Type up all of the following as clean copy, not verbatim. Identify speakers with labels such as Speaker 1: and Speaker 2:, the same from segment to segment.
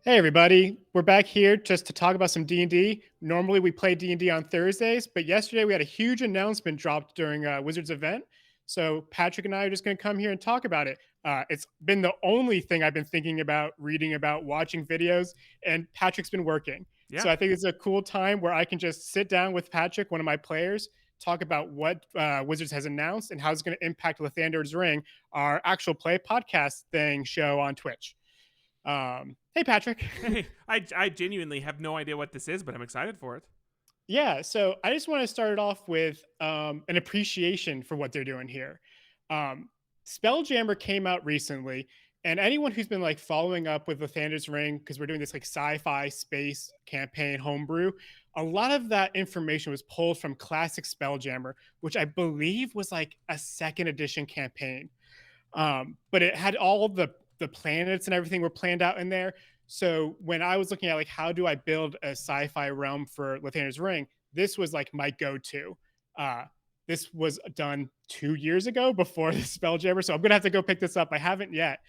Speaker 1: Hey everybody, we're back here just to talk about some D&D. Normally we play D&D on Thursdays, but yesterday we had a huge announcement dropped during Wizards event. So Patrick and I are just going to come here and talk about it. It's been the only thing I've been thinking about, reading about, watching videos, and Patrick's been working. So
Speaker 2: Yeah.
Speaker 1: I think it's a cool time where I can just sit down with Patrick, one of my players, talk about what Wizards has announced and how it's going to impact Lathander's Ring, our actual play podcast thing show on Twitch. Hey Patrick.
Speaker 2: Hey, I genuinely have no idea what this is, but I'm excited for it.
Speaker 1: Yeah, so I just want to start it off with an appreciation for what they're doing here. Um, Spelljammer came out recently, and anyone who's been like following up with Lathander's Ring, because we're doing this like sci-fi space campaign homebrew, a lot of that information was pulled from classic Spelljammer, which I believe was like a second edition campaign. But it had all of the planets and everything were planned out in there. So when I was looking at like how do I build a sci-fi realm for Lathander's Ring, this was like my go-to. Uh, this was done 2 years ago before the Spelljammer, so I'm gonna have to go pick this up. I haven't yet.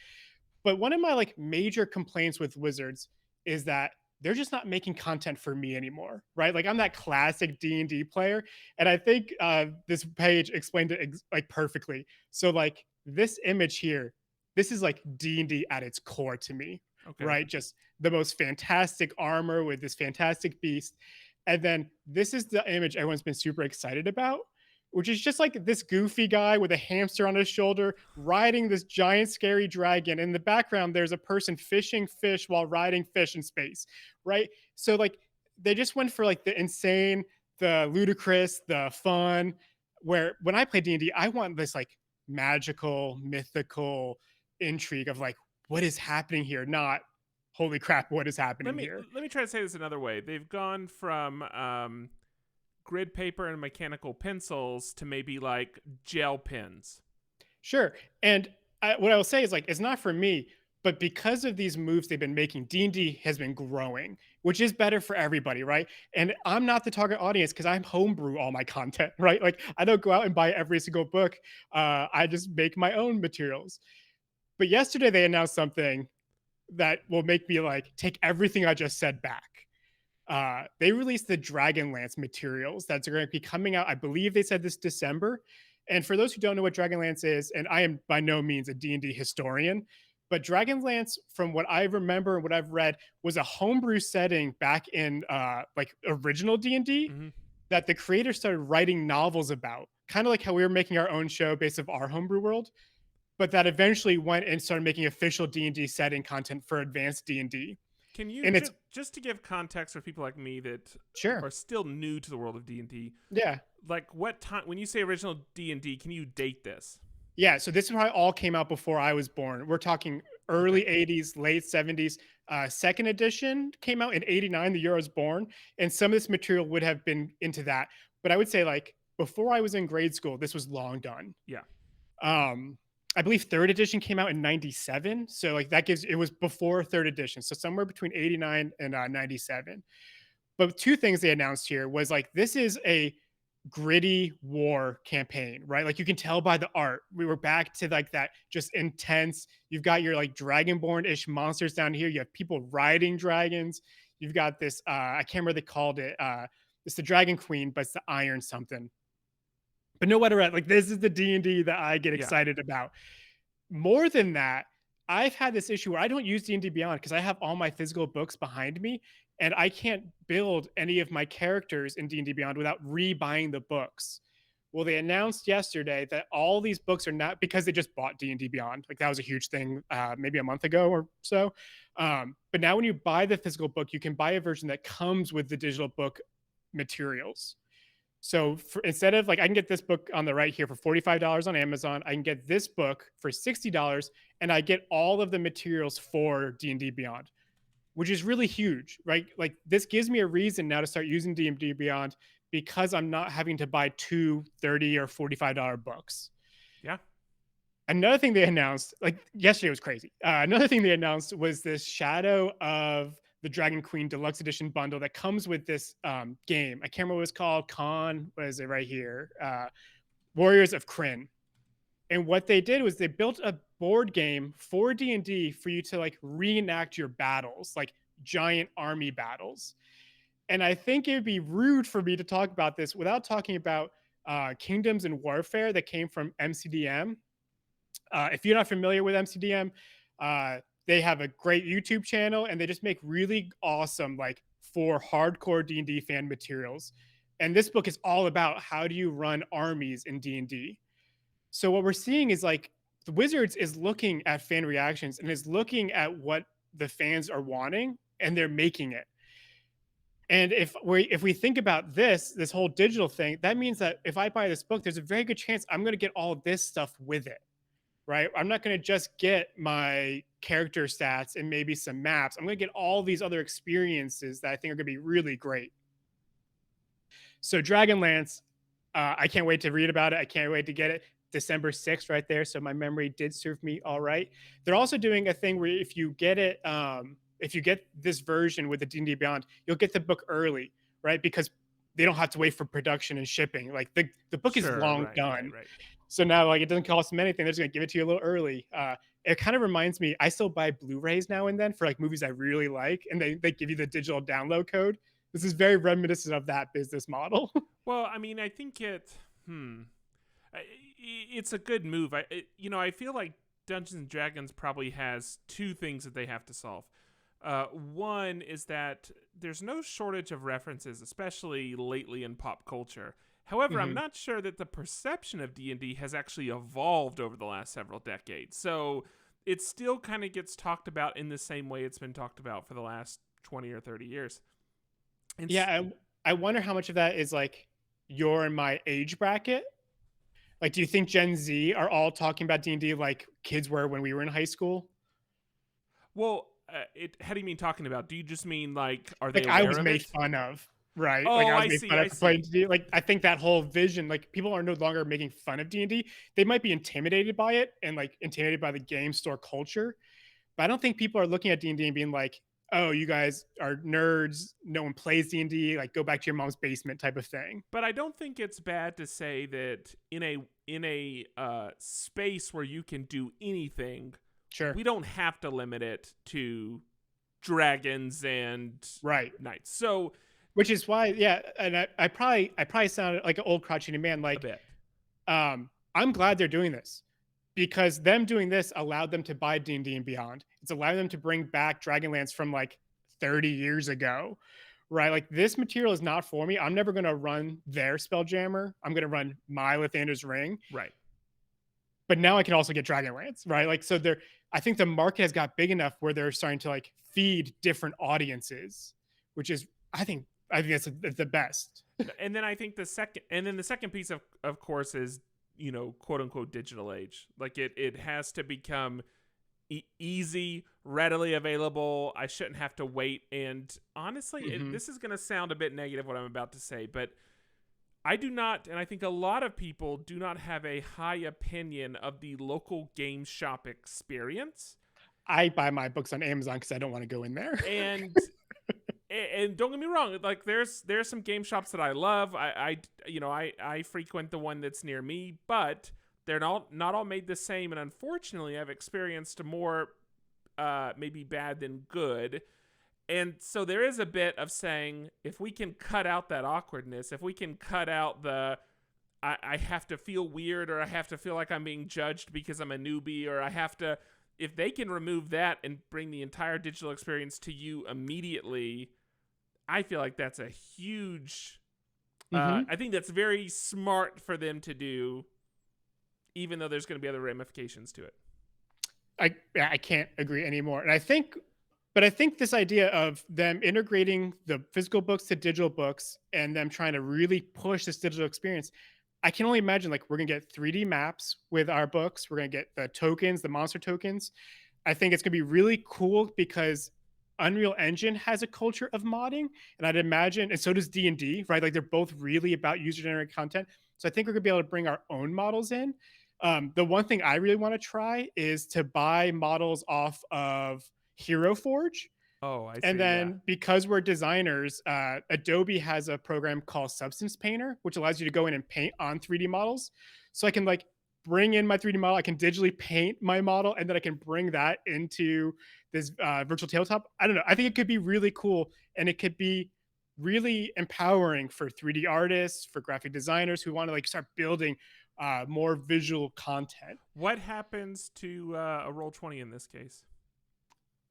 Speaker 1: But one of my like major complaints with Wizards is that they're just not making content for me anymore, right? Like I'm that classic D&D player, and I think this page explained it like perfectly. So like this image here, this is like D&D at its core to me,
Speaker 2: Okay.
Speaker 1: right? Just the most fantastic armor with this fantastic beast. And then this is the image everyone's been super excited about, which is just like this goofy guy with a hamster on his shoulder riding this giant scary dragon. In the background, there's a person fishing fish while riding fish in space, right? So like they just went for like the insane, the ludicrous, the fun. Where when I play D&D, I want this like magical, mythical intrigue of like what is happening here, not holy crap, what is
Speaker 2: Let
Speaker 1: happening
Speaker 2: me
Speaker 1: here.
Speaker 2: let me try to say this another way. They've gone from grid paper and mechanical pencils to maybe like gel pens.
Speaker 1: Sure. And what I will say is like it's not for me, but because of these moves they've been making, D&D has been growing, which is better for everybody, right? And I'm not the target audience because I'm homebrew all my content, right? Like I don't go out and buy every single book. I just make my own materials. But yesterday they announced something that will make me like take everything I just said back. They released the Dragonlance materials that's going to be coming out. I believe they said this December. And for those who don't know what Dragonlance is, and I am by no means a D&D historian, but Dragonlance, from what I remember and what I've read, was a homebrew setting back in like original D&D
Speaker 2: Mm-hmm.
Speaker 1: that the creators started writing novels about, kind of like how we were making our own show based off our homebrew world, but that eventually went and started making official D&D setting content for advanced D&D.
Speaker 2: Can you
Speaker 1: And it's
Speaker 2: just to give context for people like me that
Speaker 1: sure.
Speaker 2: are still new to the world of D&D,
Speaker 1: Yeah.
Speaker 2: like what time when you say original D&D, can you date this?
Speaker 1: Yeah, so this is probably all came out before I was born. We're talking
Speaker 2: Okay.
Speaker 1: early 80s, late 70s. Second edition came out in 89, the year I was born. And some of this material would have been into that. But I would say, like, before I was in grade school, this was long done.
Speaker 2: Yeah.
Speaker 1: Um, I believe third edition came out in 97. So, like, that gives it was before third edition. So, somewhere between 89 and 97. But two things they announced here was like, this is a gritty war campaign, right? Like you can tell by the art. We were back to like that just intense. You've got your like dragonborn-ish monsters down here. You have people riding dragons. You've got this I can't remember what they called it. It's the Dragon Queen, but it's the Iron something. But no matter what, like this is the D&D that I get
Speaker 2: Yeah.
Speaker 1: excited about. More than that, I've had this issue where I don't use D&D Beyond because I have all my physical books behind me and I can't build any of my characters in D&D Beyond without re-buying the books. Well, they announced yesterday that all these books are not because they just bought D&D Beyond. Like that was a huge thing maybe a month ago or so. But now when you buy the physical book, you can buy a version that comes with the digital book materials. So instead of like, I can get this book on the right here for $45 on Amazon. I can get this book for $60, and I get all of the materials for D&D Beyond, which is really huge, right? Like this gives me a reason now to start using D&D Beyond because I'm not having to buy two $30 or $45 books.
Speaker 2: Yeah.
Speaker 1: Another thing they announced, like yesterday was crazy. Another thing they announced was this Shadow of the Dragon Queen Deluxe Edition bundle that comes with this game. I can't remember what it's called. What is it right here? Warriors of Kryn. And what they did was they built a board game for D&D for you to like reenact your battles. Like giant army battles. And I think it would be rude for me to talk about this without talking about Kingdoms and Warfare that came from MCDM. If you're not familiar with MCDM, they have a great YouTube channel and they just make really awesome, like for hardcore D&D fan materials. And this book is all about how do you run armies in D&D. So what we're seeing is like the Wizards is looking at fan reactions and is looking at what the fans are wanting and they're making it. And if we think about this whole digital thing, that means that if I buy this book, there's a very good chance I'm going to get all of this stuff with it, right? I'm not going to just get my character stats and maybe some maps. I'm going to get all these other experiences that I think are going to be really great. So Dragonlance, I can't wait to read about it. I can't wait to get it. December 6th right there. So my memory did serve me all right. They're also doing a thing where if you get it, if you get this version with the D&D Beyond, you'll get the book early, right? Because they don't have to wait for production and shipping. Like the book is long done. Right. So now like it doesn't cost them anything. They're just gonna give it to you a little early. It kind of reminds me, I still buy Blu-rays now and then for like movies I really like, and they give you the digital download code. This is very reminiscent of that business model.
Speaker 2: Well, I mean, I think it's a good move. I feel like Dungeons and Dragons probably has two things that they have to solve. One is that there's no shortage of references, especially lately in pop culture. However, I'm not sure that the perception of D&D has actually evolved over the last several decades. So it still kind of gets talked about in the same way it's been talked about for the last 20 or 30 years.
Speaker 1: I wonder how much of that is like your and my age bracket. Like, do you think Gen Z are all talking about D&D like kids were when we were in high school?
Speaker 2: Well, how do you mean talking about? Do you just mean like, are they
Speaker 1: like
Speaker 2: aware
Speaker 1: I was
Speaker 2: of
Speaker 1: made
Speaker 2: it?
Speaker 1: fun of, right?
Speaker 2: Oh,
Speaker 1: Like I
Speaker 2: I
Speaker 1: was made
Speaker 2: see.
Speaker 1: fun
Speaker 2: I
Speaker 1: of for playing
Speaker 2: see.
Speaker 1: D&D. Like I think that whole vision, like people are no longer making fun of D&D. They might be intimidated by it and like intimidated by the game store culture, but I don't think people are looking at D&D and being like, "Oh, you guys are nerds. No one plays D&D. Like go back to your mom's basement," type of thing.
Speaker 2: But I don't think it's bad to say that in a space where you can do anything,
Speaker 1: Sure.
Speaker 2: we don't have to limit it to dragons and
Speaker 1: Right.
Speaker 2: knights. So,
Speaker 1: which is why, yeah, and I probably sounded like an old crotchety man. Like,
Speaker 2: a bit.
Speaker 1: I'm glad they're doing this because them doing this allowed them to buy D&D and Beyond. It's allowed them to bring back Dragonlance from like 30 years ago, right? Like this material is not for me. I'm never going to run their Spelljammer. I'm going to run my Lathander's Ring.
Speaker 2: Right.
Speaker 1: But now I can also get Dragonlance, right? Like, so I think the market has got big enough where they're starting to like feed different audiences, which is, I think that's the best.
Speaker 2: And then I think the second piece of course is, quote unquote digital age. Like it has to become easy, readily available. I shouldn't have to wait. And honestly, this is going to sound a bit negative what I'm about to say, but I do not, and I think a lot of people do not have a high opinion of the local game shop experience.
Speaker 1: I buy my books on Amazon because I don't want to go in there.
Speaker 2: And don't get me wrong, like there's some game shops that I love. I frequent the one that's near me, but they're not all made the same. And unfortunately, I've experienced more maybe bad than good. And so there is a bit of saying, if we can cut out that awkwardness, if we can cut out I have to feel weird, or I have to feel like I'm being judged because I'm a newbie, or if they can remove that and bring the entire digital experience to you immediately, I feel like that's a huge, I think that's very smart for them to do, even though there's going to be other ramifications to it.
Speaker 1: I can't agree anymore. And I think this idea of them integrating the physical books to digital books and them trying to really push this digital experience, I can only imagine like we're going to get 3D maps with our books. We're going to get the tokens, the monster tokens. I think it's going to be really cool because Unreal Engine has a culture of modding, and I'd imagine, and so does D&D, right? Like they're both really about user-generated content. So I think we're going to be able to bring our own models in. The one thing I really want to try is to buy models off of Hero Forge.
Speaker 2: Oh, I see.
Speaker 1: And then because we're designers, Adobe has a program called Substance Painter, which allows you to go in and paint on 3D models. So I can like bring in my 3D model. I can digitally paint my model, and then I can bring that into this virtual tabletop. I don't know. I think it could be really cool, and it could be really empowering for 3D artists, for graphic designers who want to like start building more visual content.
Speaker 2: What happens to a Roll20 in this case?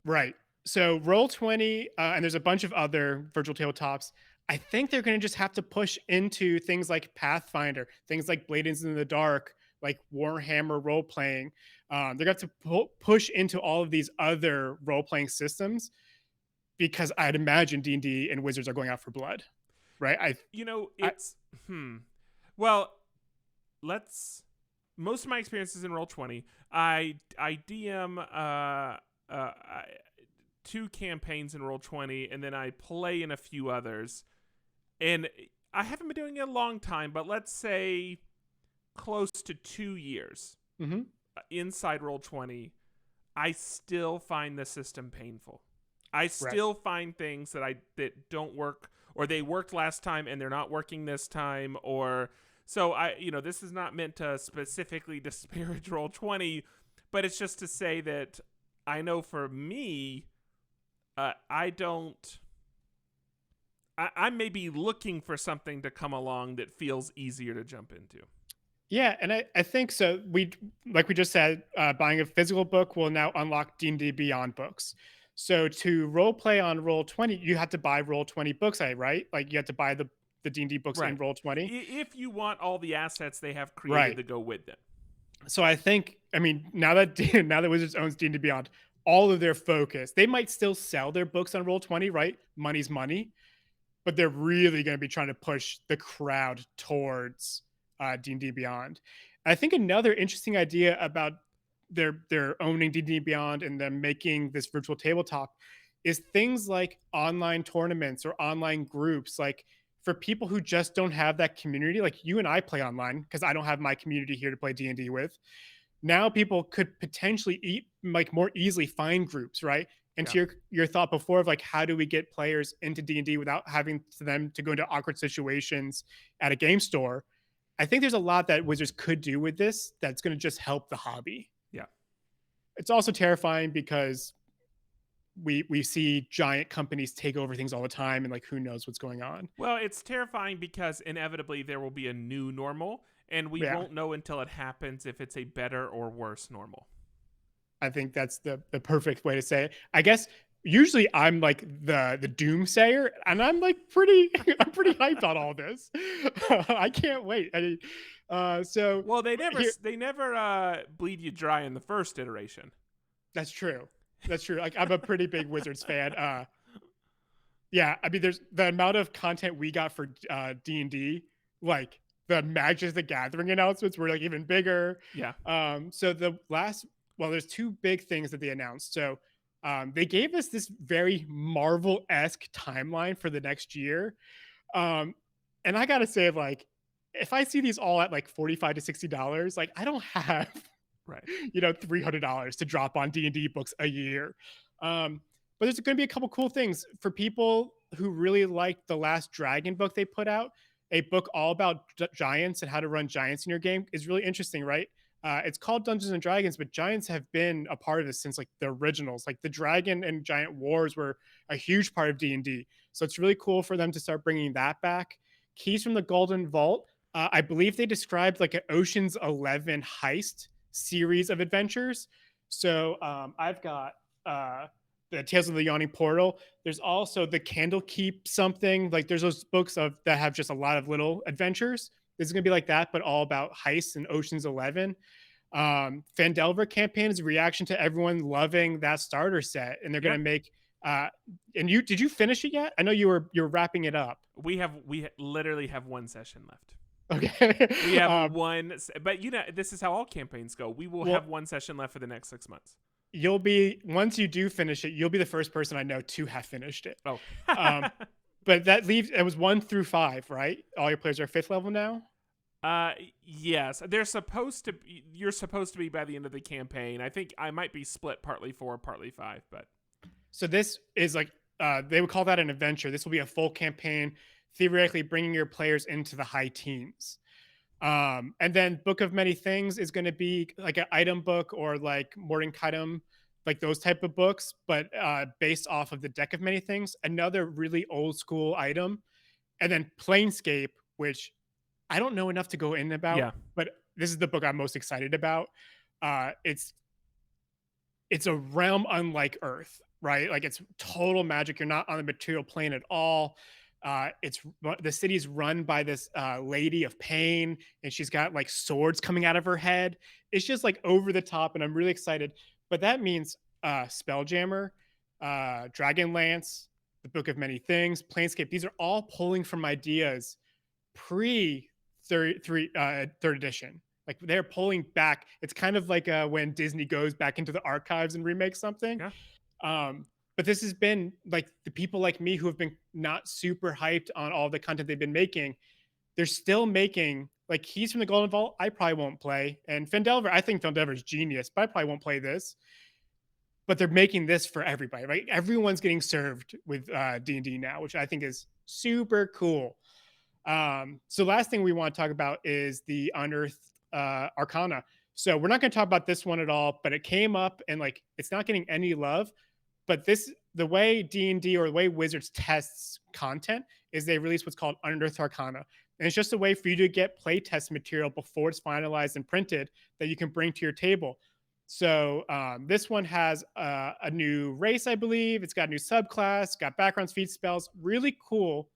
Speaker 1: Right. So Roll20, and there's a bunch of other virtual tabletops. I think they're going to just have to push into things like Pathfinder, things like Blades in the Dark, like Warhammer role playing. They're going to have to push into all of these other role playing systems because I'd imagine D&D and Wizards are going out for blood, right?
Speaker 2: It's well, let's. Most of my experiences in Roll20, I DM two campaigns in Roll20, and then I play in a few others. And I haven't been doing it a long time, but let's say close to 2 years inside Roll20, I still find the system painful. I still find things that don't work, or they worked last time and they're not working this time, or so this is not meant to specifically disparage Roll20, but it's just to say that I know for me, I may be looking for something to come along that feels easier to jump into.
Speaker 1: Yeah, and I think so. Like we just said, buying a physical book will now unlock D&D Beyond books. So to role play on Roll20, you have to buy Roll20 books, right? Like you have to buy the D&D books in Roll20.
Speaker 2: If you want all the assets they have created to go with them.
Speaker 1: So I think, now that Wizards owns D&D Beyond, all of their focus, they might still sell their books on Roll20, right? Money's money, but they're really going to be trying to push the crowd towards D&D Beyond. I think another interesting idea about their owning D&D Beyond and them making this virtual tabletop is things like online tournaments or online groups. Like for people who just don't have that community, like you and I play online because I don't have my community here to play D&D with. Now people could potentially more easily find groups, right? And to your thought before of like, how do we get players into D&D without having them to go into awkward situations at a game store? I think there's a lot that Wizards could do with this that's going to just help the hobby.
Speaker 2: Yeah.
Speaker 1: It's also terrifying because we see giant companies take over things all the time, and like who knows what's going on.
Speaker 2: Well, it's terrifying because inevitably there will be a new normal, and we won't know until it happens if it's a better or worse normal.
Speaker 1: I think that's the perfect way to say it. I guess usually I'm like the doomsayer, and I'm like pretty hyped on all this. I can't wait.
Speaker 2: Well, they never bleed you dry in the first iteration.
Speaker 1: That's true. Like I'm a pretty big Wizards fan. There's the amount of content we got for D&D, like the Magic the Gathering announcements were like even bigger.
Speaker 2: Yeah.
Speaker 1: So there's two big things that they announced. So they gave us this very Marvel-esque timeline for the next year. And I gotta say, like, if I see these all at like $45 to $60, like I don't have $300 to drop on D&D books a year. But there's going to be a couple cool things for people who really like the last Dragon book they put out. A book all about giants and how to run giants in your game is really interesting, right? It's called Dungeons and Dragons, but giants have been a part of this since like the originals. Like the dragon and giant wars were a huge part of D&D. So it's really cool for them to start bringing that back. Keys from the Golden Vault. I believe they described like an Ocean's 11 heist series of adventures. So I've got the Tales of the Yawning Portal. There's also the Candlekeep something. Like there's those books that have just a lot of little adventures. This is going to be like that, but all about heists and Ocean's 11. Phandelver campaign is a reaction to everyone loving that starter set. And they're going to make did you finish it yet? I know you're wrapping it up.
Speaker 2: We literally have one session left.
Speaker 1: Okay.
Speaker 2: We have one, but this is how all campaigns go. We will have one session left for the next 6 months.
Speaker 1: Once you do finish it, you'll be the first person I know to have finished it.
Speaker 2: Oh.
Speaker 1: But it was 1 through 5, right? All your players are 5th level now?
Speaker 2: Yes. You're supposed to be by the end of the campaign. I think I might be split partly 4, partly 5, but.
Speaker 1: So this is like, they would call that an adventure. This will be a full campaign, theoretically bringing your players into the high teens. And then Book of Many Things is going to be like an item book or like Mordenkainenum, like those type of books, but based off of the Deck of Many Things. Another really old school item. And then Planescape, which I don't know enough to go in about,
Speaker 2: Yeah.
Speaker 1: but this is the book I'm most excited about. It's a realm unlike Earth, right? Like it's total magic. You're not on the material plane at all. It's the city's run by this lady of pain, and she's got like swords coming out of her head. It's just like over the top, and I'm really excited. But that means Spelljammer, Dragonlance, the Book of Many Things, Planescape. These are all pulling from ideas pre third edition. Like they're pulling back. It's kind of like when Disney goes back into the archives and remakes something.
Speaker 2: Yeah.
Speaker 1: But this has been like the people like me who have been not super hyped on all the content they've been making. They're still making like Keys from the Golden Vault. I probably won't play, and Fandelver. I think Fandelver's genius, but I probably won't play this. But they're making this for everybody, right? Everyone's getting served with D&D now, which I think is super cool. So last thing we want to talk about is the Unearthed Arcana. So we're not going to talk about this one at all, but it came up and like it's not getting any love. But this, the way D&D or the way Wizards tests content is they release what's called Unearthed Arcana. And it's just a way for you to get playtest material before it's finalized and printed that you can bring to your table. So this one has a new race, I believe. It's got a new subclass, got backgrounds, feat spells, really cool.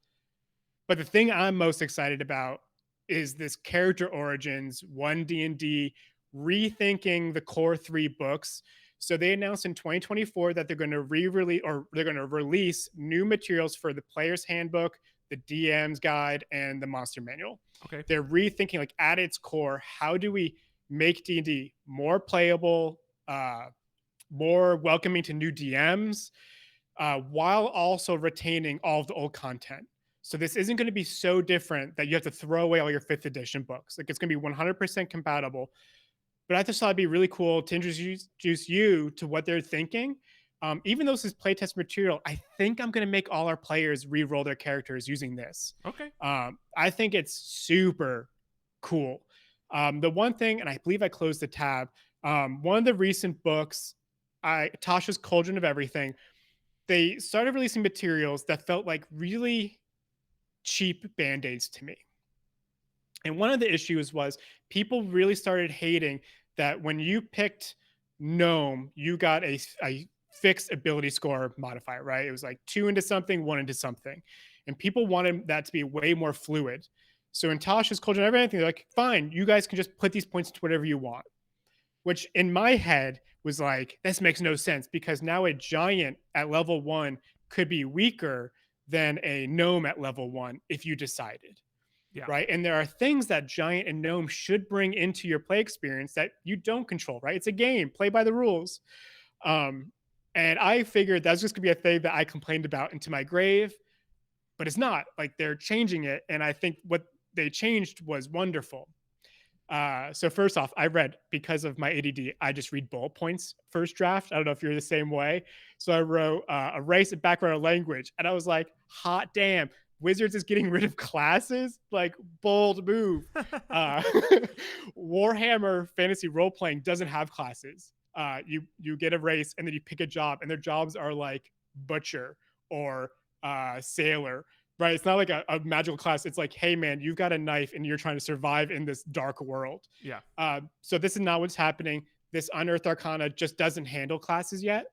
Speaker 1: But the thing I'm most excited about is this character origins, one D&D rethinking the core 3 books. So they announced in 2024 that they're going to re-release or they're going to release new materials for the player's handbook, the DM's guide, and the monster manual.
Speaker 2: Okay.
Speaker 1: They're rethinking, like at its core, how do we make D&D more playable, more welcoming to new DMs, while also retaining all of the old content. So this isn't going to be so different that you have to throw away all your 5th edition books. Like it's going to be 100% compatible. But I just thought it'd be really cool to introduce you to what they're thinking. Even though this is playtest material, I think I'm going to make all our players re-roll their characters using this.
Speaker 2: Okay.
Speaker 1: I think it's super cool. The one thing, and I believe I closed the tab, one of the recent books, Tasha's Cauldron of Everything, they started releasing materials that felt like really cheap band-aids to me. And one of the issues was people really started hating that when you picked gnome, you got a fixed ability score modifier, right? It was like 2 into something, 1 into something. And people wanted that to be way more fluid. So in Tasha's Cauldron of Everything, they're like, fine, you guys can just put these points into whatever you want. Which in my head was like, this makes no sense because now a giant at level 1 could be weaker than a gnome at level 1 if you decided.
Speaker 2: Yeah.
Speaker 1: Right. And there are things that giant and gnome should bring into your play experience that you don't control, right? It's a game, play by the rules. And I figured that's just gonna be a thing that I complained about into my grave, but it's not. Like they're changing it. And I think what they changed was wonderful. So first off, I read, because of my ADD, I just read bullet points first draft. I don't know if you're the same way. So I wrote a race, a background, a language. And I was like, hot damn, Wizards is getting rid of classes? Like, bold move. Warhammer Fantasy Role-Playing doesn't have classes. You get a race and then you pick a job, and their jobs are like butcher or sailor, right? It's not like a magical class. It's like, hey man, you've got a knife and you're trying to survive in this dark world.
Speaker 2: Yeah.
Speaker 1: So this is not what's happening. This Unearthed Arcana just doesn't handle classes yet.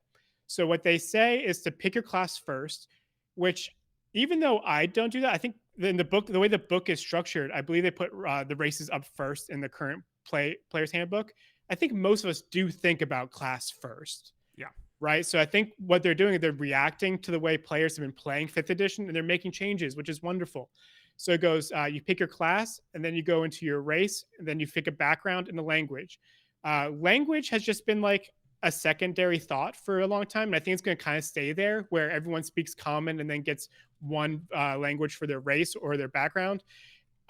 Speaker 1: So what they say is to pick your class first, which even though I don't do that, I think in the book, the way the book is structured, I believe they put the races up first in the current player's handbook. I think most of us do think about class first.
Speaker 2: Yeah.
Speaker 1: Right. So I think what they're doing is they're reacting to the way players have been playing 5th edition, and they're making changes, which is wonderful. So it goes, you pick your class, and then you go into your race, and then you pick a background and a language. Language has just been like a secondary thought for a long time. And I think it's going to kind of stay there, where everyone speaks common and then gets one language for their race or their background.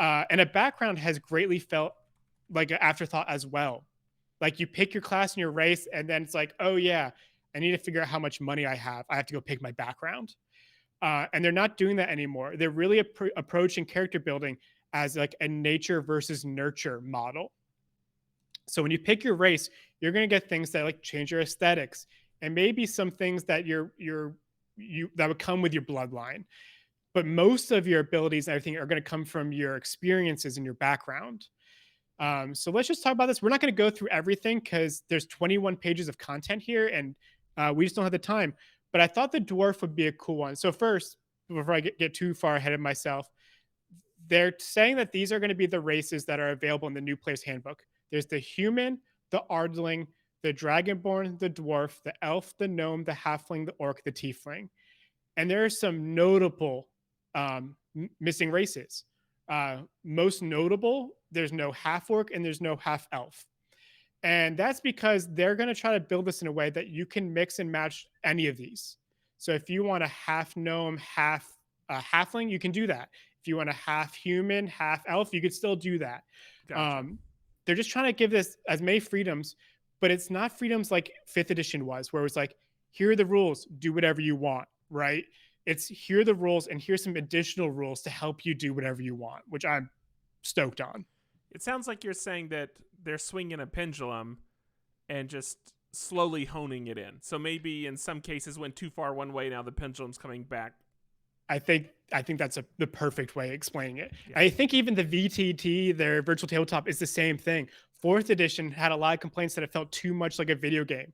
Speaker 1: And a background has greatly felt like an afterthought as well. Like you pick your class and your race, and then it's like, oh yeah, I need to figure out how much money I have. I have to go pick my background. And they're not doing that anymore. They're really approaching character building as like a nature versus nurture model. So when you pick your race, you're going to get things that like change your aesthetics and maybe some things that you that would come with your bloodline. But most of your abilities and everything are going to come from your experiences and your background. So let's just talk about this. We're not going to go through everything because there's 21 pages of content here, and we just don't have the time. But I thought the dwarf would be a cool one. So first, before I get too far ahead of myself, they're saying that these are going to be the races that are available in the new player's handbook. There's the human, the ardling, the dragonborn, the dwarf, the elf, the gnome, the halfling, the orc, the tiefling. And there are some notable missing races. Most notable, there's no half orc and there's no half elf. And that's because they're going to try to build this in a way that you can mix and match any of these. So if you want a half gnome, half halfling, you can do that. If you want a half human, half elf, you could still do that.
Speaker 2: Gotcha.
Speaker 1: They're just trying to give this as many freedoms, but it's not freedoms like 5th edition was, where it was like, here are the rules, do whatever you want, right? It's here are the rules, and here's some additional rules to help you do whatever you want, which I'm stoked on.
Speaker 2: It sounds like you're saying that they're swinging a pendulum and just slowly honing it in. So maybe in some cases went too far one way, now the pendulum's coming back.
Speaker 1: I think that's the perfect way of explaining it.
Speaker 2: Yeah.
Speaker 1: I think even the VTT, their virtual tabletop, is the same thing. 4th edition had a lot of complaints that it felt too much like a video game.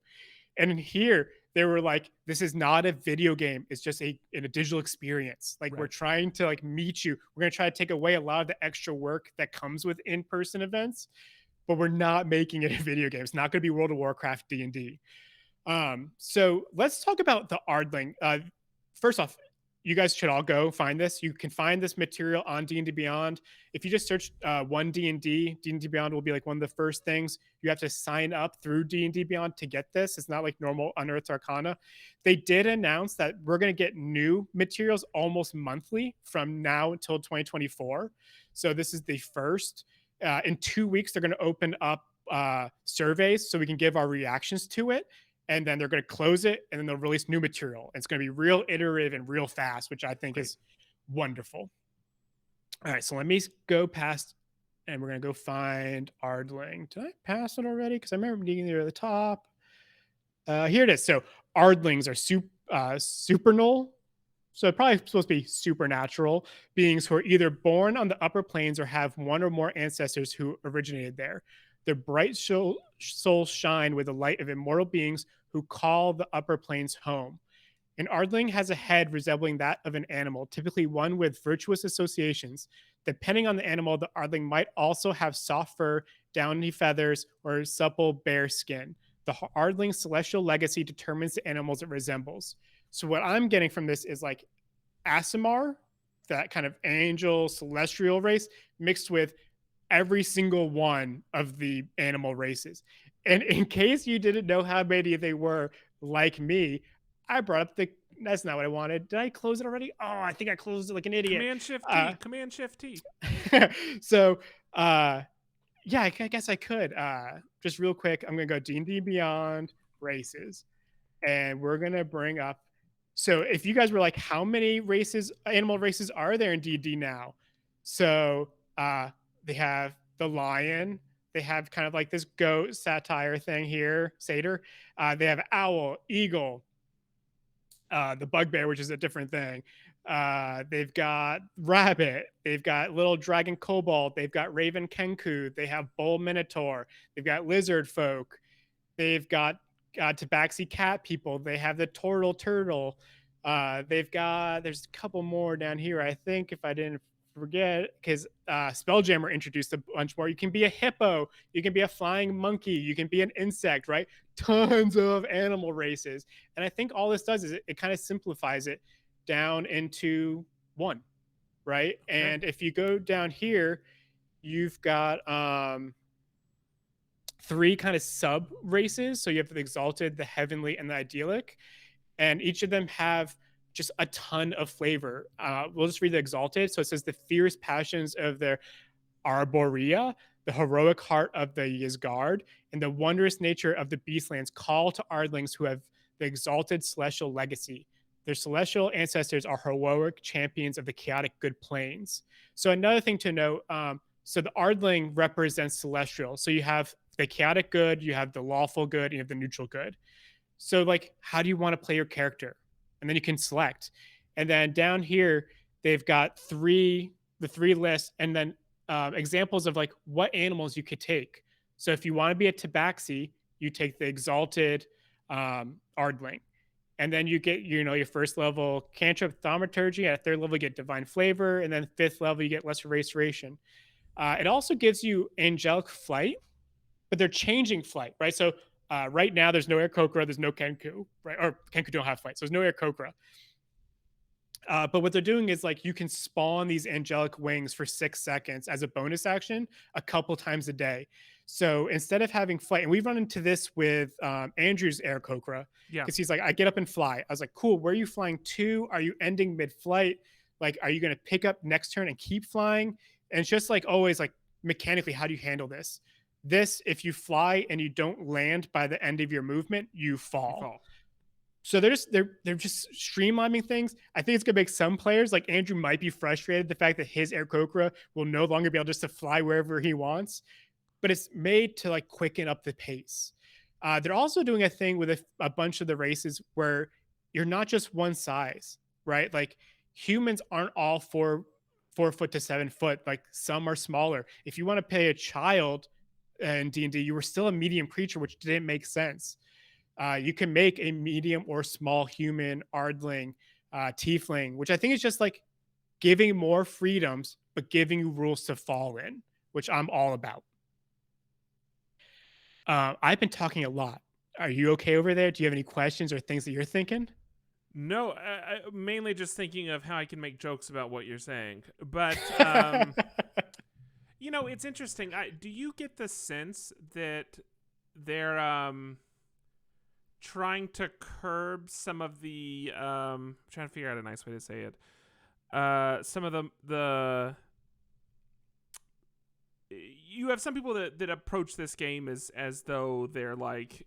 Speaker 1: And in here, they were like, this is not a video game. It's just a digital experience. Like, we're trying to like meet you. We're going to try to take away a lot of the extra work that comes with in-person events, but we're not making it a video game. It's not going to be World of Warcraft D&D. So let's talk about the Ardling. First off, you guys should all go find this. You can find this material on D&D Beyond. If you just search one D&D Beyond will be like one of the first things. You have to sign up through D&D Beyond to get this. It's not like normal Unearthed Arcana. They did announce that we're going to get new materials almost monthly from now until 2024. So this is the first. In 2 weeks, they're going to open up surveys so we can give our reactions to it. And then they're going to close it, and then they'll release new material. It's going to be real iterative and real fast, which I think is wonderful. All right, so let me go past, and we're going to go find Ardling. Did I pass it already? Because I remember being near the top. Here it is. So Ardlings are supernal. So probably supposed to be supernatural beings who are either born on the upper planes or have one or more ancestors who originated there. Their bright souls shine with the light of immortal beings who call the upper planes home. An Ardling has a head resembling that of an animal, typically one with virtuous associations. Depending on the animal, the Ardling might also have soft fur, downy feathers, or supple bare skin. The Ardling's celestial legacy determines the animals it resembles. So what I'm getting from this is like Aasimar, that kind of angel celestial race, mixed with every single one of the animal races. And in case you didn't know how many they were, like me, I brought up that's not what I wanted. Did I close it already? Oh, I think I closed it like an idiot.
Speaker 2: Command Shift T.
Speaker 1: So, yeah, I guess I could. Just real quick, I'm going to go D&D Beyond races. And we're going to bring up. So if you guys were like, how many animal races are there in D&D now? So, they have the lion. They have kind of like this goat satire thing here, satyr. They have owl, eagle, the bugbear, which is a different thing. They've got rabbit. They've got little dragon kobold. They've got raven kenku. They have bull minotaur. They've got lizard folk. They've got tabaxi cat people. They have the turtle. There's a couple more down here, I think, if I didn't forget, because Spelljammer introduced a bunch more. You can be a hippo, you can be a flying monkey, you can be an insect, right? Tons of animal races. And I think all this does is it kind of simplifies it down into one, right? Okay. And if you go down here, you've got 3 kind of sub races. So you have the exalted, the heavenly, and the idyllic. And each of them have just a ton of flavor. We'll just read the exalted. So it says the fierce passions of their Arborea, the heroic heart of the Ysgard, and the wondrous nature of the Beastlands call to Ardlings who have the exalted celestial legacy. their celestial ancestors are heroic champions of the chaotic good planes. So another thing to note, so the Ardling represents celestial. So you have the chaotic good, you have the lawful good, and you have the neutral good. So like, how do you want to play your character? And then you can select. And then down here, they've got the three lists, and then examples of like what animals you could take. So if you want to be a tabaxi, you take the exalted Ardling. And then you get, your first level cantrip thaumaturgy. At third level, you get divine flavor. And then fifth level, you get lesser restoration. It also gives you angelic flight, but they're changing flight, right? So right now, there's no Aarakocra, there's no Kenku, right? Or Kenku don't have flight, so there's no Aarakocra. But what they're doing is like you can spawn these angelic wings for 6 seconds as a bonus action a couple times a day. So instead of having flight, and we've run into this with Andrew's Aarakocra,
Speaker 2: Yeah.
Speaker 1: because he's like, I get up and fly. I was like, cool, where are you flying to? Are you ending mid-flight? Like, are you going to pick up next turn and keep flying? And it's just like always, like mechanically, how do you handle this? This, if you fly and you don't land by the end of your movement, you fall. So they're just streamlining things. I think it's gonna make some players like Andrew might be frustrated the fact that his Aarakocra will no longer be able just to fly wherever he wants, but it's made to like quicken up the pace. They're also doing a thing with a bunch of the races where you're not just one size, right? Like humans aren't all 4 foot to 7 foot. Like some are smaller. If you want to play a child in D&D, you were still a medium creature, which didn't make sense. You can make a medium or small human, Ardling, tiefling, which I think is just like giving more freedoms, but giving you rules to fall in, which I'm all about. I've been talking a lot. Are you okay over there? Do you have any questions or things that you're thinking?
Speaker 2: No, mainly just thinking of how I can make jokes about what you're saying. But it's interesting. Do you get the sense that they're trying to curb some of the I'm trying to figure out a nice way to say it. Some of the you have some people that approach this game as though they're like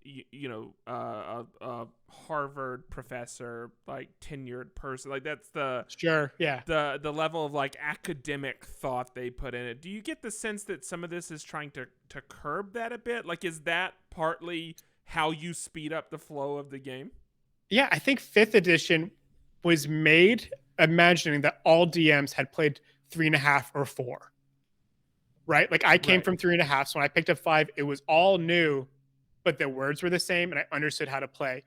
Speaker 2: a Harvard professor, like tenured person. Like that's the
Speaker 1: Sure, yeah.
Speaker 2: the level of like academic thought they put in it. Do you get the sense that some of this is trying to curb that a bit? Like, is that partly how you speed up the flow of the game?
Speaker 1: Yeah, I think 5th edition was made imagining that all DMs had played 3.5 or 4. Right? Like I came from 3.5. So when I picked up 5, it was all new, but the words were the same and I understood how to play.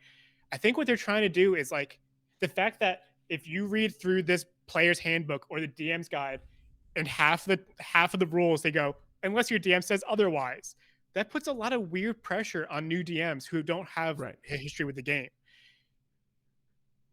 Speaker 1: I think what they're trying to do is like the fact that if you read through this player's handbook or the DM's guide and half of the rules, they go, unless your DM says otherwise. That puts a lot of weird pressure on new DMs who don't have a history with the game.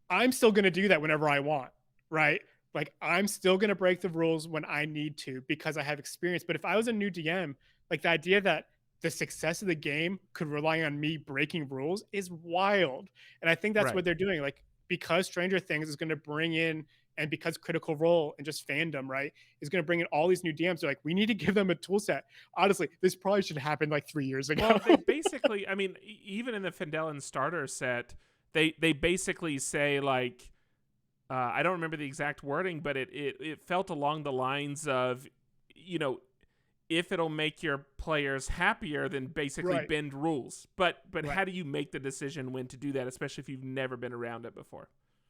Speaker 1: I'm still going to do that whenever I want, right? Like I'm still going to break the rules when I need to because I have experience. But if I was a new DM, like the idea that the success of the game could rely on me breaking rules is wild. And I think that's what they're doing. Like because Stranger Things is going to bring in, and because Critical Role and just fandom, right, is going to bring in all these new DMs. They're like, we need to give them a tool set. Honestly, this probably should have happened like 3 years ago.
Speaker 2: Well, they basically, I mean, even in the Fendelin starter set, they basically say like, I don't remember the exact wording, but it felt along the lines of, if it'll make your players happier, then basically bend rules. But how do you make the decision when to do that, especially if you've never been around it before?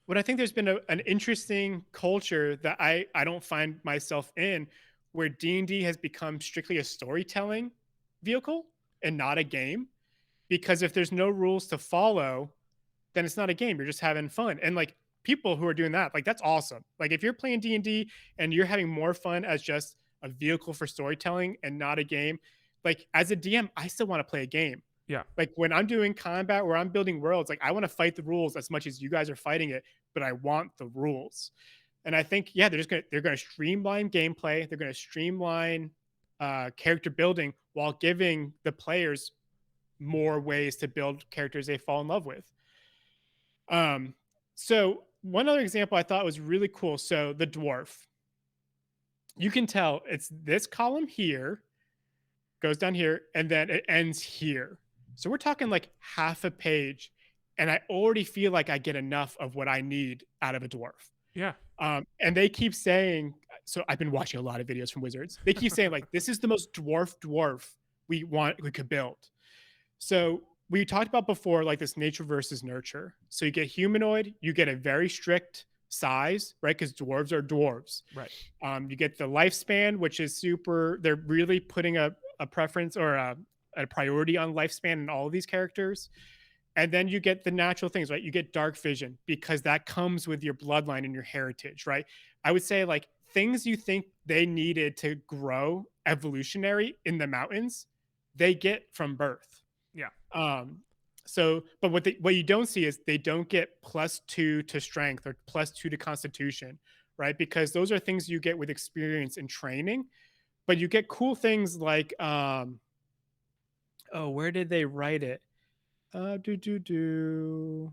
Speaker 1: But I think there's been an interesting culture that I don't find myself in, where D&D has become strictly a storytelling vehicle and not a game. Because if there's no rules to follow, then it's not a game. You're just having fun. And like people who are doing that, like that's awesome. Like if you're playing D&D and you're having more fun as just a vehicle for storytelling and not a game, like as a DM, I still want to play a game.
Speaker 2: Yeah.
Speaker 1: Like when I'm doing combat where I'm building worlds, like I want to fight the rules as much as you guys are fighting it, but I want the rules. And I think, yeah, they're gonna streamline gameplay. They're gonna streamline character building while giving the players more ways to build characters they fall in love with. So one other example I thought was really cool. So the dwarf, you can tell it's this column here, goes down here, and then it ends here. So we're talking like half a page, and I already feel like I get enough of what I need out of a dwarf.
Speaker 2: Yeah.
Speaker 1: And they keep saying, so I've been watching a lot of videos from Wizards. They keep saying like, this is the most dwarf we could build. So we talked about before, like this nature versus nurture. So you get humanoid, you get a very strict size, right? Because dwarves are dwarves.
Speaker 2: Right.
Speaker 1: You get the lifespan, which is super. They're really putting a preference or a priority on lifespan in all of these characters. And then you get the natural things, right? You get dark vision because that comes with your bloodline and your heritage, right? I would say like things you think they needed to grow evolutionary in the mountains, they get from birth.
Speaker 2: Yeah.
Speaker 1: Um, so, but what you don't see is they don't get +2 to strength or +2 to constitution, right? Because those are things you get with experience and training. But you get cool things like, oh, where did they write it? Do.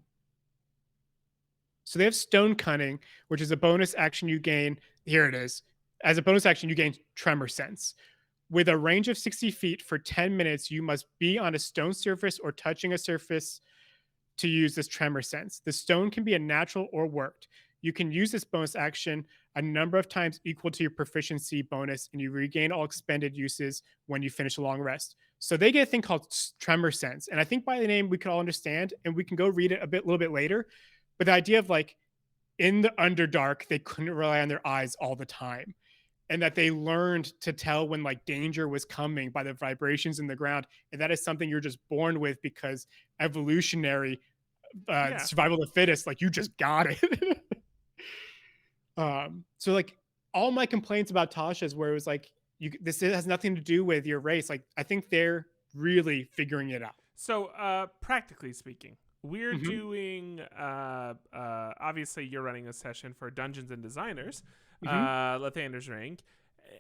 Speaker 1: So they have stone cunning, which is a bonus action you gain. Here it is. As a bonus action, you gain tremor sense. With a range of 60 feet for 10 minutes, you must be on a stone surface or touching a surface to use this tremor sense. The stone can be a natural or worked. You can use this bonus action a number of times equal to your proficiency bonus, and you regain all expended uses when you finish a long rest. So they get a thing called tremor sense, and I think by the name we could all understand, and we can go read it little bit later. But the idea of like in the Underdark, they couldn't rely on their eyes all the time, and that they learned to tell when like danger was coming by the vibrations in the ground, and that is something you're just born with because evolutionary
Speaker 2: Yeah.
Speaker 1: survival of the fittest, like you just got it. So like all my complaints about Tasha's where it was like this has nothing to do with your race, like I think they're really figuring it out.
Speaker 2: So, practically speaking, we're
Speaker 1: Mhm.
Speaker 2: doing. Obviously, you're running a session for Dungeons and Designers,
Speaker 1: Mhm.
Speaker 2: Lathander's Ring,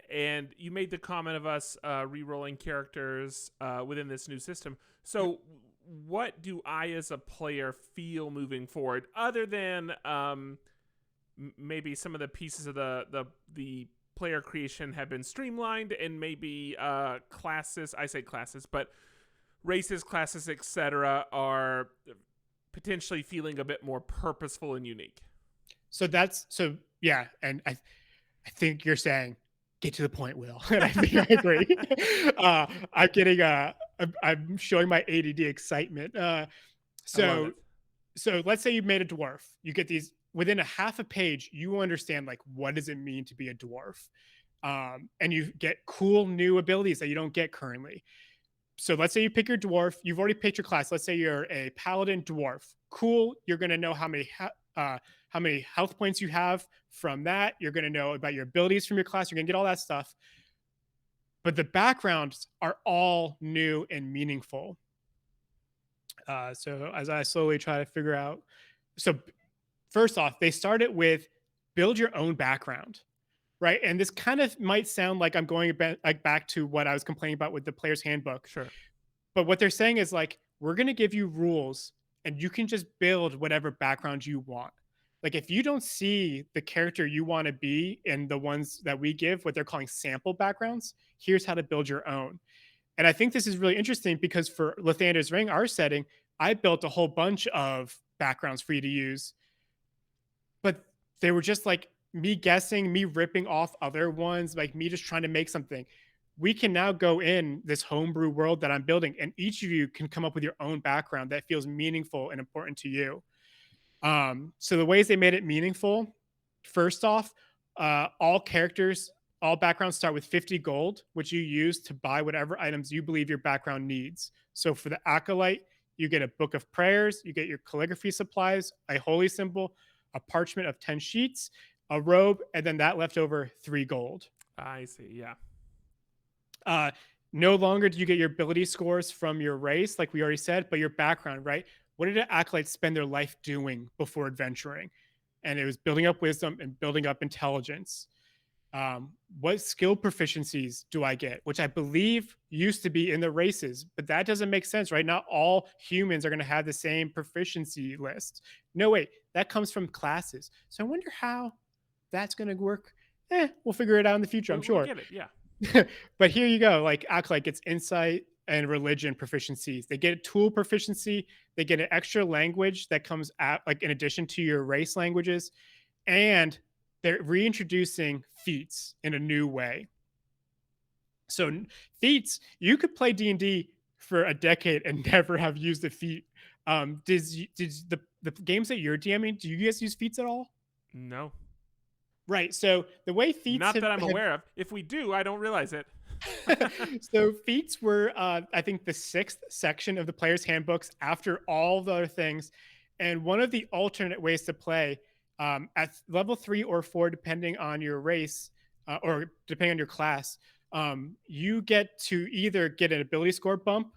Speaker 2: and you made the comment of us re-rolling characters within this new system.
Speaker 1: Yep.
Speaker 2: So, what do I, as a player, feel moving forward, other than maybe some of the pieces of the player creation have been streamlined, and maybe classes, I say classes, but races, classes, etc., are potentially feeling a bit more purposeful and unique.
Speaker 1: So yeah, and I think you're saying get to the point, Will, and I think I agree. I'm getting I'm showing my ADD excitement.
Speaker 2: I love
Speaker 1: So
Speaker 2: it.
Speaker 1: so let's say you made a dwarf. You get these within a half a page. You understand like what does it mean to be a dwarf, and you get cool new abilities that you don't get currently. So let's say you pick your dwarf. You've already picked your class. Let's say you're a paladin dwarf. Cool. You're going to know how many health points you have from that. You're going to know about your abilities from your class. You're going to get all that stuff. But the backgrounds are all new and meaningful. So as I slowly try to figure out, so first off, they started with build your own background, right? And this kind of might sound like I'm going back to what I was complaining about with the player's handbook.
Speaker 2: Sure.
Speaker 1: But what they're saying is like, we're going to give you rules and you can just build whatever background you want. Like, if you don't see the character you want to be in the ones that we give, what they're calling sample backgrounds, here's how to build your own. And I think this is really interesting because for Lathander's Ring, our setting, I built a whole bunch of backgrounds for you to use, but they were just like me guessing, me ripping off other ones, like me just trying to make something. We can now go in this homebrew world that I'm building, and each of you can come up with your own background that feels meaningful and important to you. So the ways they made it meaningful, first off, all characters, all backgrounds start with 50 gold, which you use to buy whatever items you believe your background needs. So for the acolyte, you get a book of prayers, you get your calligraphy supplies, a holy symbol, a parchment of 10 sheets, a robe, and then that left over 3 gold.
Speaker 2: I see. Yeah.
Speaker 1: Uh, no longer do you get your ability scores from your race, like we already said, but your background, right? What did an acolyte spend their life doing before adventuring? And it was building up wisdom and building up intelligence. What skill proficiencies do I get? Which I believe used to be in the races, but that doesn't make sense, right? Not all humans are going to have the same proficiency list. No, wait, that comes from classes. So I wonder how that's going to work. We'll figure it out in the future, I'm
Speaker 2: We'll
Speaker 1: sure.
Speaker 2: get it. Yeah.
Speaker 1: But here you go. Like Acolyte gets insight, and religion proficiencies. They get tool proficiency, they get an extra language that comes at like in addition to your race languages, and they're reintroducing feats in a new way. So feats, you could play D&D for a decade and never have used a feat. Did the games that you're DMing, do you guys use feats at all?
Speaker 2: No.
Speaker 1: Right. So the way feats
Speaker 2: Not
Speaker 1: have,
Speaker 2: that I'm aware of. If we do, I don't realize it.
Speaker 1: so feats were, I think, the sixth section of the player's handbooks after all the other things, and one of the alternate ways to play at level 3 or 4, depending on your race or depending on your class, you get to either get an ability score bump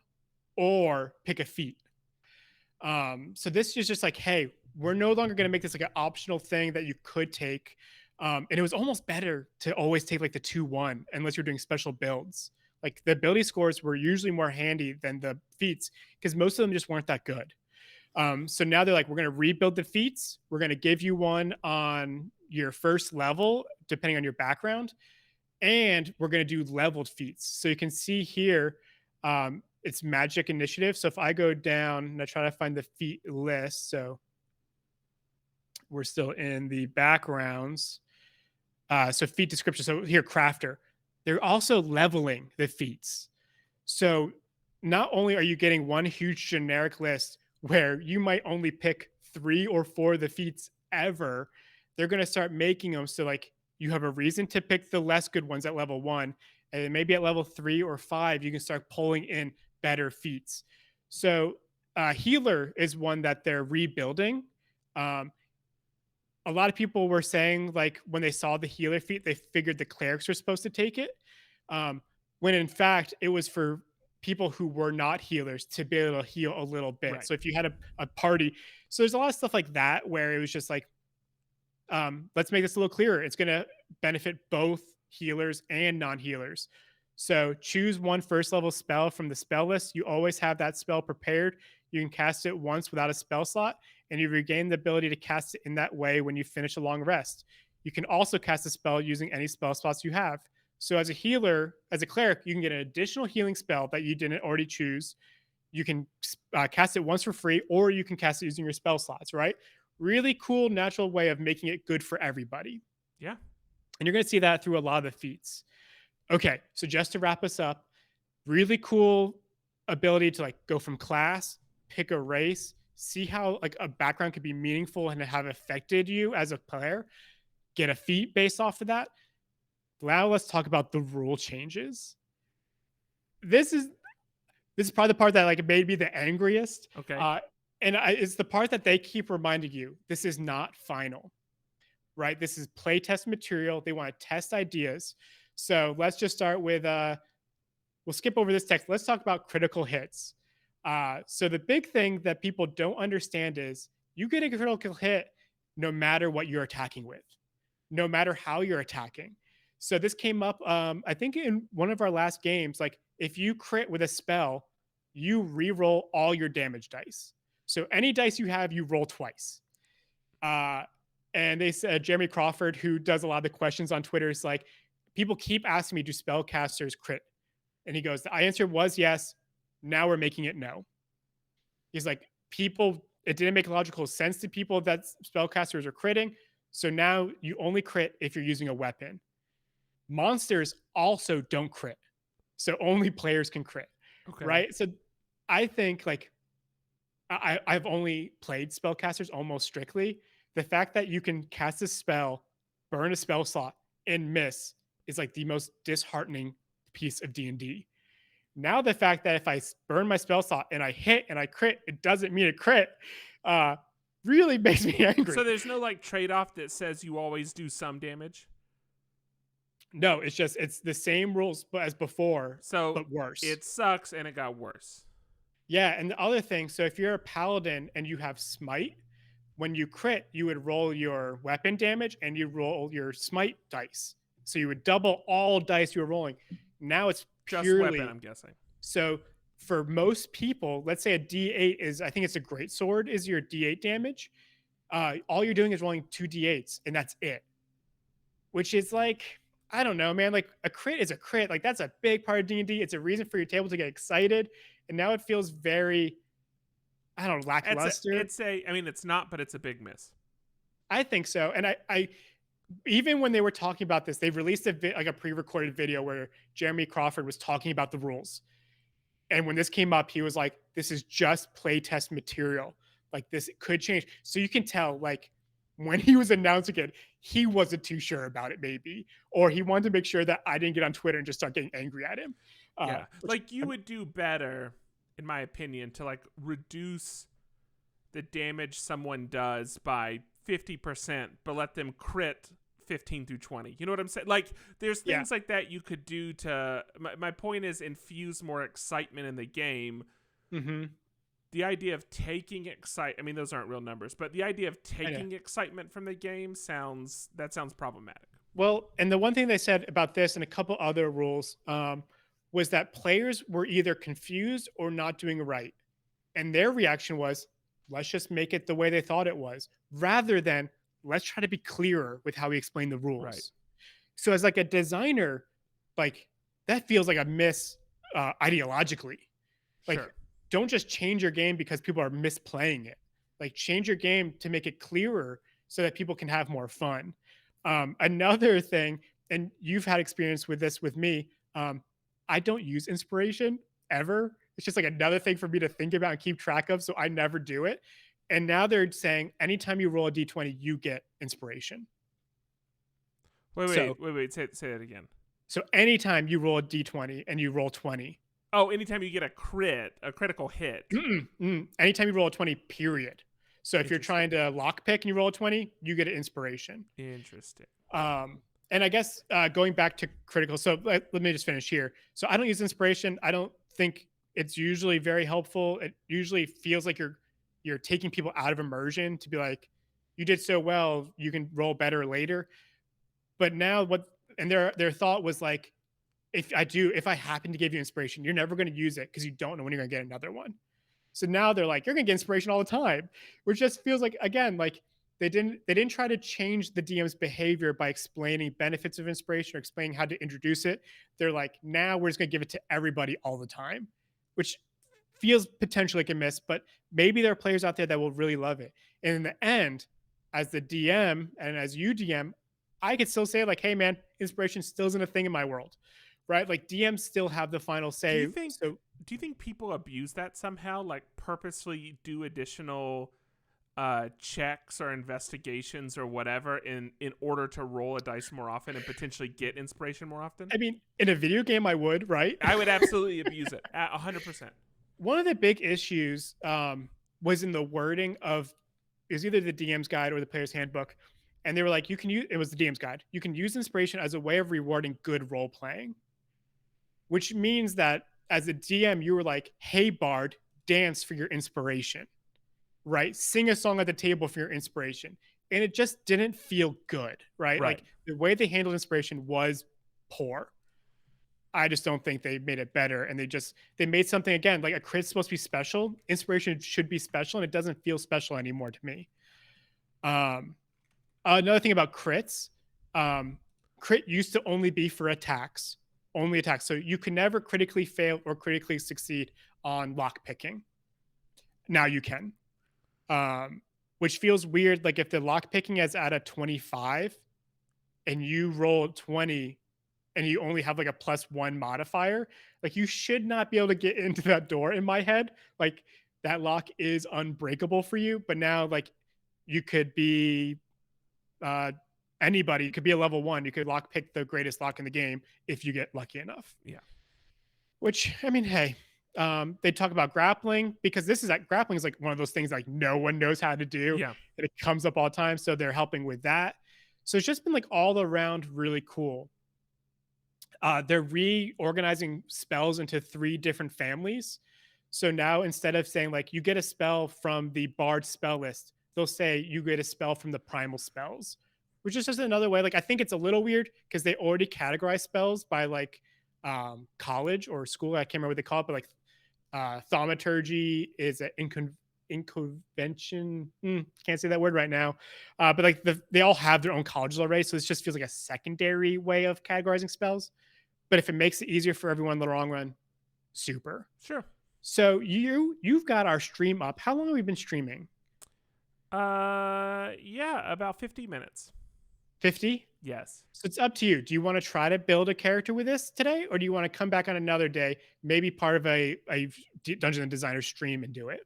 Speaker 1: or pick a feat. So this is just like, hey, we're no longer going to make this like an optional thing that you could take. And it was almost better to always take like the 2-1 unless you're doing special builds. Like the ability scores were usually more handy than the feats because most of them just weren't that good. So now they're like, we're going to rebuild the feats. We're going to give you one on your first level, depending on your background. And we're going to do leveled feats. So you can see here, it's magic initiative. So if I go down and I try to find the feat list, so we're still in the backgrounds. So feat description. So here, crafter. They're also leveling the feats. So not only are you getting one huge generic list where you might only pick 3 or 4 of the feats ever, they're going to start making them so like you have a reason to pick the less good ones at level 1, and then maybe at level 3 or 5 you can start pulling in better feats. So healer is one that they're rebuilding. Um, a lot of people were saying like when they saw the healer feat, they figured the clerics were supposed to take it, um, when in fact it was for people who were not healers to be able to heal a little bit.
Speaker 2: Right.
Speaker 1: So if you had a party, so there's a lot of stuff like that where it was just like, let's make this a little clearer. It's going to benefit both healers and non-healers. So choose one first level spell from the spell list. You always have that spell prepared. You can cast it once without a spell slot, and you regain the ability to cast it in that way when you finish a long rest. You can also cast a spell using any spell slots you have. So as a healer, as a cleric, you can get an additional healing spell that you didn't already choose. You can cast it once for free, or you can cast it using your spell slots, right? Really cool, natural way of making it good for everybody.
Speaker 2: Yeah.
Speaker 1: And you're going to see that through a lot of the feats. Okay, so just to wrap us up, really cool ability to like go from class, pick a race, see how like a background could be meaningful and have affected you as a player, get a feat based off of that. Now let's talk about the rule changes. This is probably the part that like made me the angriest.
Speaker 2: Okay.
Speaker 1: It's the part that they keep reminding you this is not final, right? This is playtest material. They want to test ideas. So let's just start with we'll skip over this text. Let's talk about critical hits. So the big thing that people don't understand is you get a critical hit no matter what you're attacking with, no matter how you're attacking. So this came up, I think, in one of our last games. Like if you crit with a spell, you re-roll all your damage dice. So any dice you have, you roll twice. And they said Jeremy Crawford, who does a lot of the questions on Twitter, is like, people keep asking me, do spellcasters crit? And he goes, the answer was yes. Now we're making it no. He's like, it didn't make logical sense to people that spellcasters are critting. So now you only crit if you're using a weapon. Monsters also don't crit. So only players can crit.
Speaker 2: Okay.
Speaker 1: Right. So I think like I've only played spellcasters almost strictly. The fact that you can cast a spell, burn a spell slot, and miss is like the most disheartening piece of D&D. Now the fact that if I burn my spell slot and I hit and I crit, it doesn't mean a crit, really makes me angry.
Speaker 2: So there's no like trade-off that says you always do some damage?
Speaker 1: No, it's the same rules as before,
Speaker 2: so
Speaker 1: but worse.
Speaker 2: It sucks and it got worse.
Speaker 1: Yeah, and the other thing, so if you're a paladin and you have smite, when you crit, you would roll your weapon damage and you roll your smite dice. So you would double all dice you were rolling. Now it's
Speaker 2: Just
Speaker 1: purely
Speaker 2: weapon, I'm guessing.
Speaker 1: So for most people, let's say a D8 is, I think it's a great sword, is your D8 damage. All you're doing is rolling 2 D8s, and that's it. Which is like, I don't know, man. Like a crit is a crit. Like that's a big part of D&D. It's a reason for your table to get excited. And now it feels very, I don't know, lackluster.
Speaker 2: I mean, it's not, but it's a big miss.
Speaker 1: I think so. And I even when they were talking about this, they've released like a pre-recorded video where Jeremy Crawford was talking about the rules. And when this came up, he was like, this is just playtest material. Like this could change. So you can tell, like, when he was announcing it, he wasn't too sure about it, maybe. Or he wanted to make sure that I didn't get on Twitter and just start getting angry at him.
Speaker 2: Yeah. Like you would do better, in my opinion, to like reduce the damage someone does by 50%, but let them crit 15 through 20. You know what I'm saying? Like there's things like that you could do to my point is infuse more excitement in the game.
Speaker 1: Mm-hmm.
Speaker 2: The idea of taking I mean those aren't real numbers, but the idea of taking excitement from the game sounds problematic.
Speaker 1: Well, and the one thing they said about this and a couple other rules was that players were either confused or not doing it right. And their reaction was, let's just make it the way they thought it was, rather than let's try to be clearer with how we explain the rules.
Speaker 2: Right.
Speaker 1: So as like a designer, like that feels like a miss ideologically. Like
Speaker 2: Sure.
Speaker 1: Don't just change your game because people are misplaying it. Like change your game to make it clearer so that people can have more fun. Another thing, and you've had experience with this with me, I don't use inspiration ever. It's just like another thing for me to think about and keep track of. So I never do it. And now they're saying anytime you roll a d20, you get inspiration.
Speaker 2: Wait. Say that again.
Speaker 1: So anytime you roll a d20 and you roll 20.
Speaker 2: Oh, anytime you get a critical hit.
Speaker 1: Anytime you roll a 20, period. So if you're trying to lockpick and you roll a 20, you get an inspiration.
Speaker 2: Interesting.
Speaker 1: And I guess going back to critical, so let me just finish here. So I don't use inspiration. I don't think it's usually very helpful. It usually feels like you're taking people out of immersion to be like, you did so well, you can roll better later. But now their thought was like, if I happen to give you inspiration, you're never going to use it because you don't know when you're going to get another one. So now they're like, you're going to get inspiration all the time, which just feels like, again, like they didn't try to change the DM's behavior by explaining benefits of inspiration or explaining how to introduce it. They're like, now we're just going to give it to everybody all the time, which feels potentially like a miss, but maybe there are players out there that will really love it. And in the end, as the DM and as you DM, I could still say like, hey man, inspiration still isn't a thing in my world. Right? Like DMs still have the final say.
Speaker 2: Do you think people abuse that somehow? Like purposely do additional checks or investigations or whatever in order to roll a dice more often and potentially get inspiration more often?
Speaker 1: I mean, in a video game, I would, right?
Speaker 2: I would absolutely abuse it 100%.
Speaker 1: One of the big issues was in the wording of is either the DM's guide or the player's handbook. And they were like, it was the DM's guide. You can use inspiration as a way of rewarding good role playing. Which means that as a DM, you were like, hey, Bard, dance for your inspiration, right? Sing a song at the table for your inspiration. And it just didn't feel good, right? Like the way they handled inspiration was poor. I just don't think they made it better. And they made something, again, like a crit's supposed to be special. Inspiration should be special, and it doesn't feel special anymore to me. Another thing about crits, crit used to only be for attacks. Only attacks. So you can never critically fail or critically succeed on lock picking. Now you can. Which feels weird. Like if the lock picking is at a 25 and you roll 20 and you only have like a +1 modifier, like you should not be able to get into that door in my head. Like that lock is unbreakable for you. But now like you could be anybody. You could be a level 1. You could lock pick the greatest lock in the game if you get lucky enough.
Speaker 2: Yeah.
Speaker 1: Which, I mean, hey, they talk about grappling because grappling is like one of those things like no one knows how to do.
Speaker 2: Yeah.
Speaker 1: And it comes up all the time. So they're helping with that. So it's just been like all around really cool. They're reorganizing spells into 3 different families. So now instead of saying like you get a spell from the Bard spell list, they'll say you get a spell from the primal spells. Which is just another way. Like, I think it's a little weird because they already categorize spells by like college or school. I can't remember what they call it, but like thaumaturgy is an inconvention. Can't say that word right now. But like they all have their own colleges already, so this just feels like a secondary way of categorizing spells. But if it makes it easier for everyone in the long run, super.
Speaker 2: Sure.
Speaker 1: So you've got our stream up. How long have we been streaming?
Speaker 2: Yeah, about 50 minutes.
Speaker 1: 50?
Speaker 2: Yes.
Speaker 1: So it's up to you. Do you want to try to build a character with this today, or do you want to come back on another day, maybe part of a Dungeon and Designer stream and do it?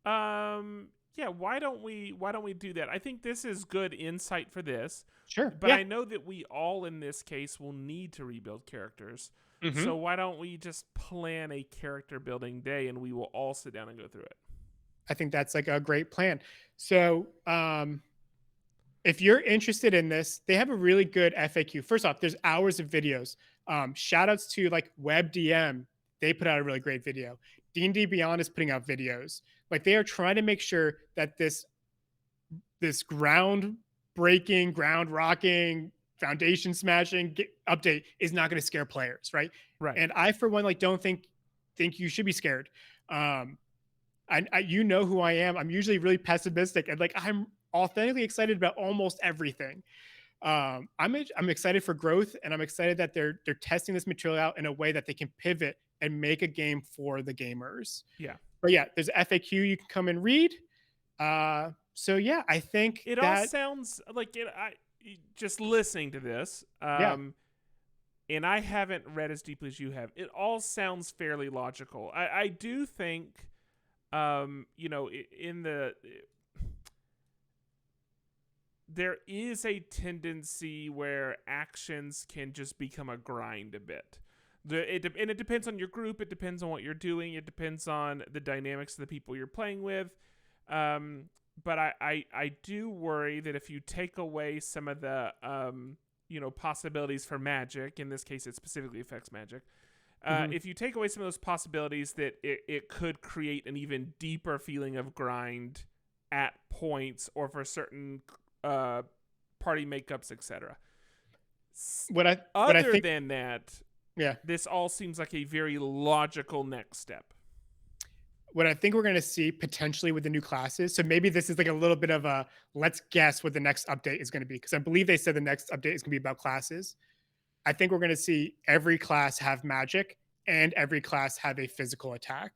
Speaker 2: Yeah, why don't we do that? I think this is good insight for this.
Speaker 1: Sure.
Speaker 2: But
Speaker 1: Yeah.
Speaker 2: I know that we all in this case will need to rebuild characters.
Speaker 1: Mm-hmm.
Speaker 2: So why don't we just plan a character building day and we will all sit down and go through it?
Speaker 1: I think that's like a great plan. So, if you're interested in this, they have a really good FAQ. First off, there's hours of videos. Shout outs to like WebDM. They put out a really great video. D&D Beyond is putting out videos. Like they are trying to make sure that this ground-breaking, ground-rocking, foundation smashing update is not going to scare players, right?
Speaker 2: Right.
Speaker 1: And I, for one, like don't think you should be scared. You know who I am. I'm usually really pessimistic, and like I'm authentically excited about almost everything. I'm excited for growth, and I'm excited that they're testing this material out in a way that they can pivot and make a game for the gamers.
Speaker 2: Yeah.
Speaker 1: But yeah, there's an FAQ you can come and read. So yeah, I think
Speaker 2: it all sounds like it. Just listening to this. And I haven't read as deeply as you have. It all sounds fairly logical. I do think, there is a tendency where actions can just become a grind a bit. And it depends on your group. It depends on what you're doing. It depends on the dynamics of the people you're playing with. But I do worry that if you take away some of the possibilities for magic, in this case it specifically affects magic, if you take away some of those possibilities, that it could create an even deeper feeling of grind at points or for certain party makeups, etc. Other than that, this all seems like a very logical next step.
Speaker 1: What I think we're going to see potentially with the new classes. So maybe this is like a little bit of a let's guess what the next update is going to be, because I believe they said the next update is going to be about classes. I think we're going to see every class have magic and every class have a physical attack,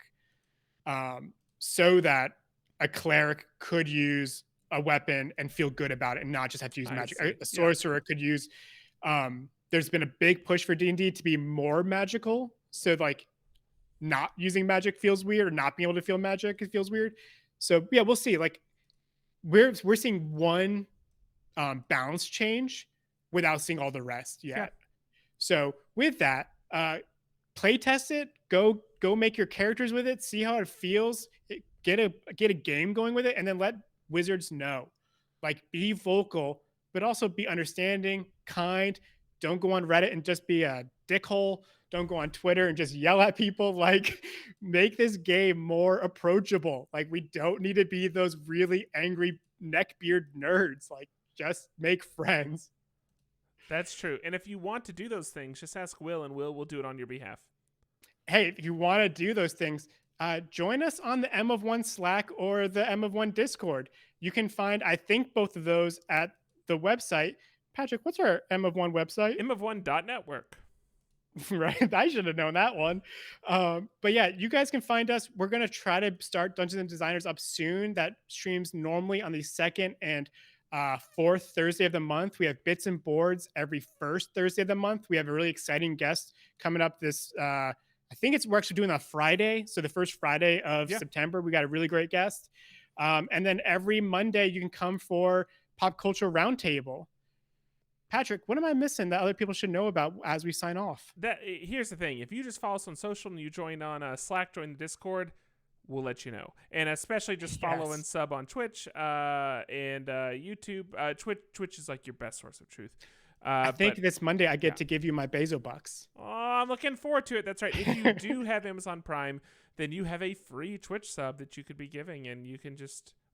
Speaker 1: so that a cleric could use a weapon and feel good about it and not just have to use magic. A sorcerer could use. There's been a big push for D&D to be more magical. So like not using magic feels weird, or not being able to feel magic, it feels weird. So yeah, we'll see. Like we're seeing one balance change without seeing all the rest yet. Yeah. So with that, play test it, go make your characters with it, see how it feels, get a game going with it, and then let Wizards know. Like be vocal, but also be understanding, kind. Don't go on Reddit and just be a dickhole. Don't go on Twitter and just yell at people. Like, make this game more approachable. Like, we don't need to be those really angry neckbeard nerds. Like, just make friends.
Speaker 2: That's true. And if you want to do those things, just ask Will, and Will will do it on your behalf.
Speaker 1: Hey, if you want to do those things, join us on the M of One Slack or the M of One Discord. You can find, I think, both of those at the website. Patrick, what's our M of One website?
Speaker 2: M-of-1.network.
Speaker 1: Right, I should have known that one. But yeah, you guys can find us. We're gonna try to start Dungeons and Designers up soon. That streams normally on the second and fourth Thursday of the month. We have bits and boards every first Thursday of the month. We have a really exciting guest coming up this. I think we're actually doing a Friday, so the first Friday of September. We got a really great guest, and then every Monday you can come for Pop Culture Roundtable. Patrick, what am I missing that other people should know about as we sign off?
Speaker 2: Here's the thing. If you just follow us on social and you join on Slack, join the Discord, we'll let you know. And especially just follow and sub on Twitch and YouTube. Twitch is like your best source of truth.
Speaker 1: I think this Monday I get to give you my Bezo bucks.
Speaker 2: Oh, I'm looking forward to it. That's right. If you do have Amazon Prime, then you have a free Twitch sub that you could be giving, and you can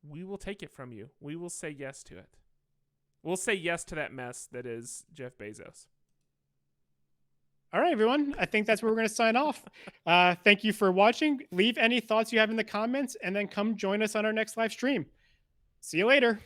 Speaker 2: we will take it from you. We will say yes to it. We'll say yes to that mess that is Jeff Bezos.
Speaker 1: All right, everyone. I think that's where we're going to sign off. Thank you for watching. Leave any thoughts you have in the comments, and then come join us on our next live stream. See you later.